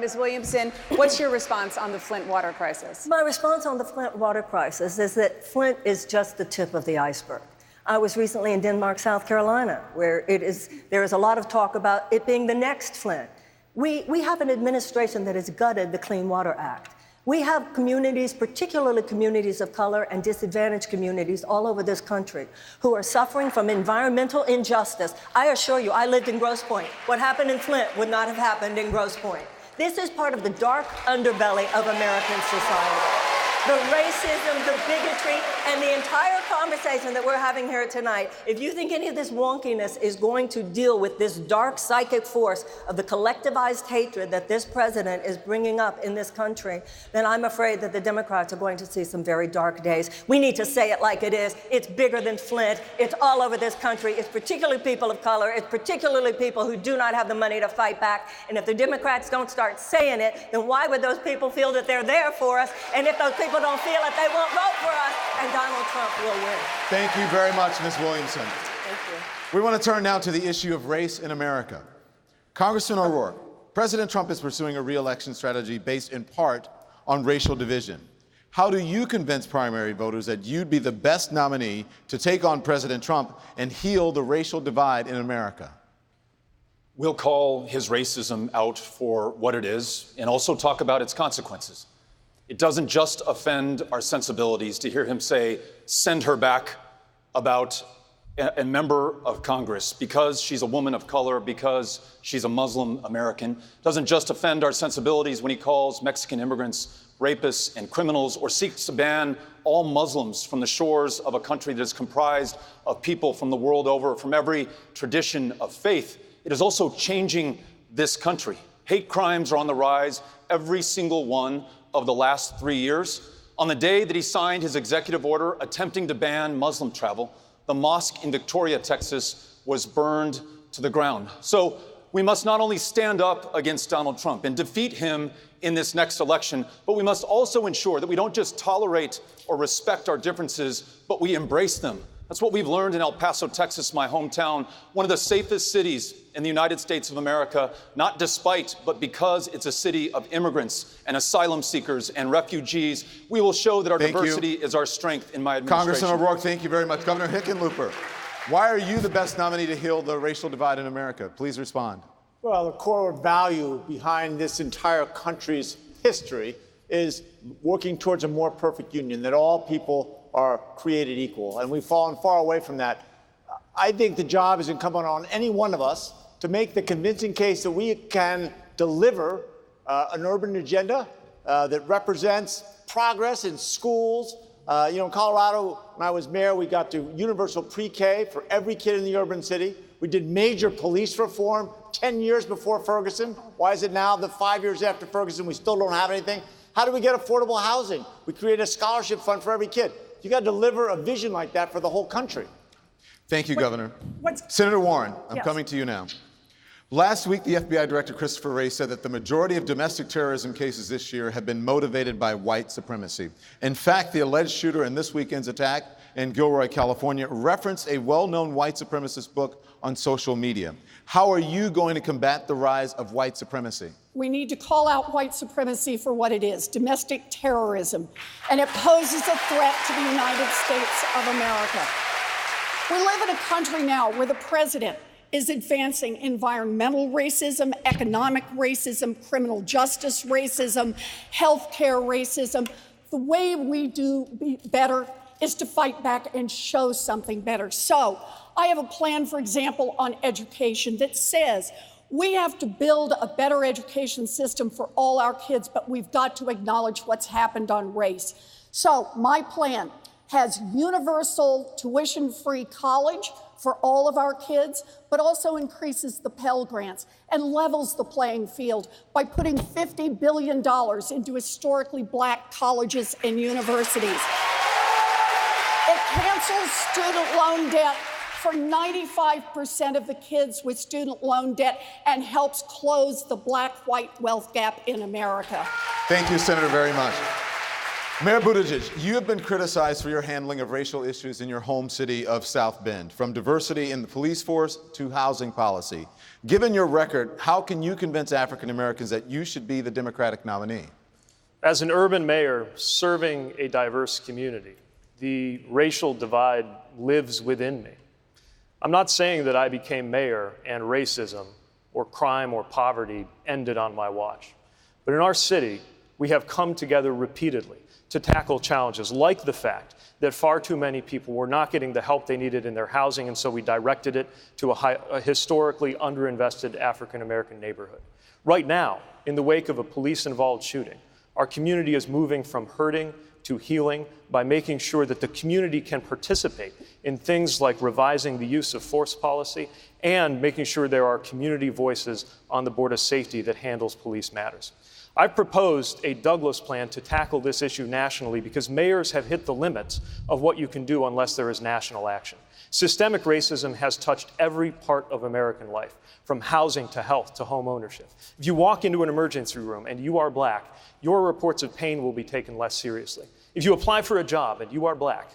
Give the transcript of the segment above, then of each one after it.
Ms. Williamson, what's your response on the Flint water crisis? My response on the Flint water crisis is that Flint is just the tip of the iceberg. I was recently in Denmark, South Carolina, where there is a lot of talk about it being the next Flint. We have an administration that has gutted the Clean Water Act. We have communities, particularly communities of color and disadvantaged communities all over this country, who are suffering from environmental injustice. I assure you, I lived in Grosse Pointe. What happened in Flint would not have happened in Grosse Pointe. This is part of the dark underbelly of American society. The racism, the bigotry, and the entire conversation that we're having here tonight, if you think any of this wonkiness is going to deal with this dark psychic force of the collectivized hatred that this president is bringing up in this country, then I'm afraid that the Democrats are going to see some very dark days. We need to say it like it is. It's bigger than Flint. It's all over this country. It's particularly people of color. It's particularly people who do not have the money to fight back. And if the Democrats don't start saying it, then why would those people feel that they're there for us? And if those people don't feel it, they won't vote for us, and Donald Trump will win. Thank you very much, Ms. Williamson. Thank you. We want to turn now to the issue of race in America. Congressman O'Rourke, President Trump is pursuing a re-election strategy based in part on racial division. How do you convince primary voters that you'd be the best nominee to take on President Trump and heal the racial divide in America? We'll call his racism out for what it is and also talk about its consequences. It doesn't just offend our sensibilities to hear him say, send her back, about a member of Congress because she's a woman of color, because she's a Muslim American. It doesn't just offend our sensibilities when he calls Mexican immigrants rapists and criminals or seeks to ban all Muslims from the shores of a country that is comprised of people from the world over, from every tradition of faith. It is also changing this country. Hate crimes are on the rise, every single one of the last 3 years. On the day that he signed his executive order attempting to ban Muslim travel, the mosque in Victoria, Texas, was burned to the ground. So we must not only stand up against Donald Trump and defeat him in this next election, but we must also ensure that we don't just tolerate or respect our differences, but we embrace them. That's what we've learned in El Paso, Texas, my hometown, one of the safest cities in the United States of America, not despite, but because it's a city of immigrants and asylum seekers and refugees. We will show that our diversity is our strength in my administration. Congressman O'Rourke, thank you very much. Governor Hickenlooper, why are you the best nominee to heal the racial divide in America? Please respond. Well, the core value behind this entire country's history is working towards a more perfect union, that all people are created equal, and we've fallen far away from that. I think the job is incumbent on any one of us to make the convincing case that we can deliver an urban agenda that represents progress in schools. In Colorado, when I was mayor, we got to universal pre-K for every kid in the urban city. We did major police reform 10 years before Ferguson. Why is it now that 5 years after Ferguson we still don't have anything? How do we get affordable housing? We create a scholarship fund for every kid. You got to deliver a vision like that for the whole country. Thank you, Governor. Senator Warren, I'm coming to you now. Last week, the FBI Director Christopher Wray said that the majority of domestic terrorism cases this year have been motivated by white supremacy. In fact, the alleged shooter in this weekend's attack in Gilroy, California, referenced a well-known white supremacist book on social media. How are you going to combat the rise of white supremacy? We need to call out white supremacy for what it is, domestic terrorism, and it poses a threat to the United States of America. We live in a country now where the president is advancing environmental racism, economic racism, criminal justice racism, healthcare racism. The way we do better is to fight back and show something better. So I have a plan, for example, on education that says we have to build a better education system for all our kids, but we've got to acknowledge what's happened on race. So my plan has universal tuition-free college for all of our kids, but also increases the Pell Grants and levels the playing field by putting $50 billion into historically black colleges and universities. It cancels student loan debt for 95% of the kids with student loan debt and helps close the black-white wealth gap in America. Thank you, Senator, very much. Mayor Buttigieg, you have been criticized for your handling of racial issues in your home city of South Bend, from diversity in the police force to housing policy. Given your record, how can you convince African Americans that you should be the Democratic nominee? As an urban mayor serving a diverse community, the racial divide lives within me. I'm not saying that I became mayor and racism or crime or poverty ended on my watch. But in our city, we have come together repeatedly to tackle challenges like the fact that far too many people were not getting the help they needed in their housing, and so we directed it to a historically underinvested African-American neighborhood. Right now, in the wake of a police-involved shooting, our community is moving from hurting to healing by making sure that the community can participate in things like revising the use of force policy and making sure there are community voices on the Board of Safety that handles police matters. I've proposed a Douglas plan to tackle this issue nationally because mayors have hit the limits of what you can do unless there is national action. Systemic racism has touched every part of American life, from housing to health to home ownership. If you walk into an emergency room and you are black, your reports of pain will be taken less seriously. If you apply for a job and you are black,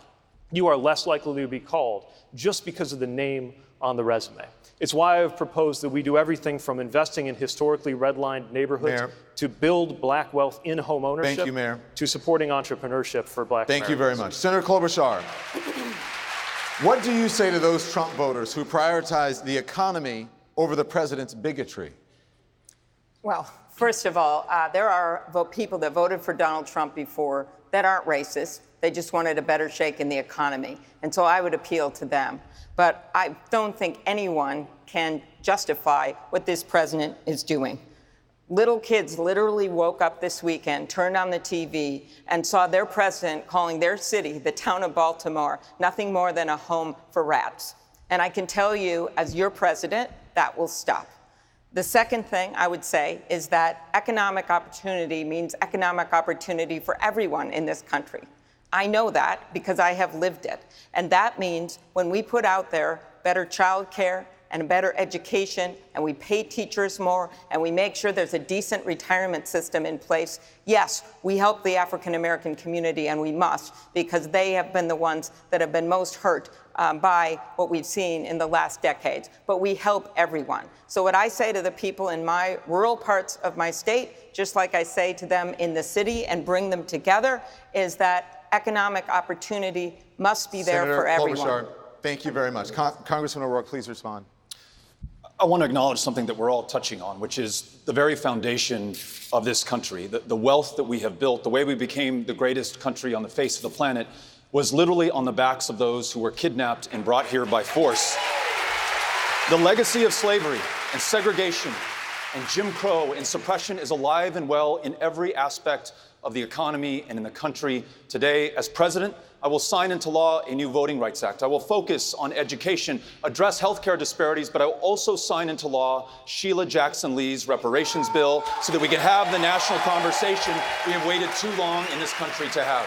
you are less likely to be called just because of the name on the resume. It's why I've proposed that we do everything from investing in historically redlined neighborhoods to build black wealth in home ownership. Thank you, Mayor. To supporting entrepreneurship for black Americans. Thank you very much. Senator Klobuchar, what do you say to those Trump voters who prioritize the economy over the president's bigotry? Well, first of all, there are people that voted for Donald Trump before that aren't racist. They just wanted a better shake in the economy. And so I would appeal to them. But I don't think anyone can justify what this president is doing. Little kids literally woke up this weekend, turned on the TV, and saw their president calling their city, the town of Baltimore, nothing more than a home for rats. And I can tell you, as your president, that will stop. The second thing I would say is that economic opportunity means economic opportunity for everyone in this country. I know that because I have lived it. And that means when we put out there better child care and a better education, and we pay teachers more, and we make sure there's a decent retirement system in place, yes, we help the African American community, and we must, because they have been the ones that have been most hurt by what we've seen in the last decades. But we help everyone. So what I say to the people in my rural parts of my state, just like I say to them in the city and bring them together, is that economic opportunity must be there for everyone. Senator Klobuchar, thank you very much. Congressman O'Rourke, please respond. I want to acknowledge something that we're all touching on, which is the very foundation of this country. The wealth that we have built, the way we became the greatest country on the face of the planet, was literally on the backs of those who were kidnapped and brought here by force. The legacy of slavery and segregation and Jim Crow and suppression is alive and well in every aspect of the economy and in the country today. As president, I will sign into law a new Voting Rights Act. I will focus on education, address healthcare disparities, but I will also sign into law Sheila Jackson Lee's reparations bill so that we can have the national conversation we have waited too long in this country to have.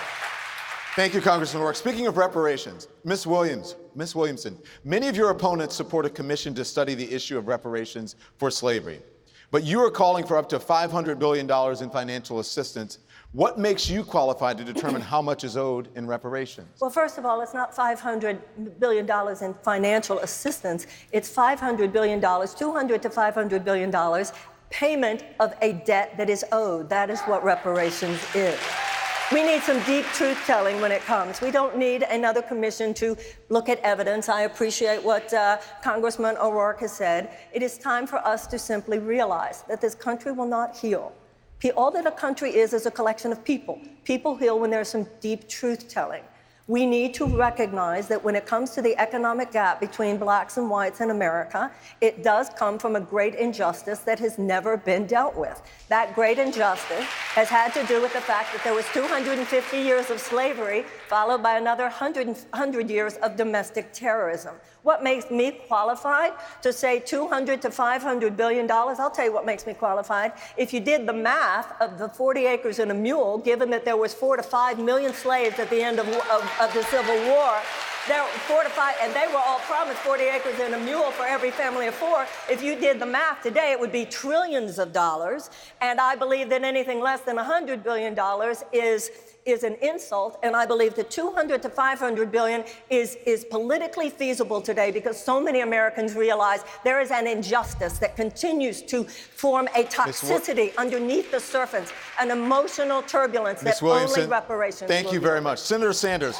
Thank you, Congressman O'Rourke. Speaking of reparations, Ms. Williamson, many of your opponents support a commission to study the issue of reparations for slavery. But you are calling for up to $500 billion in financial assistance. What makes you qualified to determine how much is owed in reparations? Well, first of all, it's not $500 billion in financial assistance. It's $500 billion, $200 to $500 billion, payment of a debt that is owed. That is what reparations is. We need some deep truth-telling when it comes. We don't need another commission to look at evidence. I appreciate what Congressman O'Rourke has said. It is time for us to simply realize that this country will not heal. All that a country is a collection of people. People heal when there's some deep truth-telling. We need to recognize that when it comes to the economic gap between blacks and whites in America, it does come from a great injustice that has never been dealt with. That great injustice has had to do with the fact that there was 250 years of slavery, followed by another 100 years of domestic terrorism. What makes me qualified to say $200 to $500 billion? I'll tell you what makes me qualified. If you did the math of the 40 acres and a mule, given that there was 4 to 5 million slaves at the end of the Civil War, there were 4 to 5, and they were all promised 40 acres and a mule for every family of 4. If you did the math today, it would be trillions of dollars. And I believe that anything less than $100 billion is an insult, and I believe that 200 to 500 billion is politically feasible today because so many Americans realize there is an injustice that continues to form a toxicity underneath the surface, an emotional turbulence that only reparations. Thank you very much. Senator Sanders.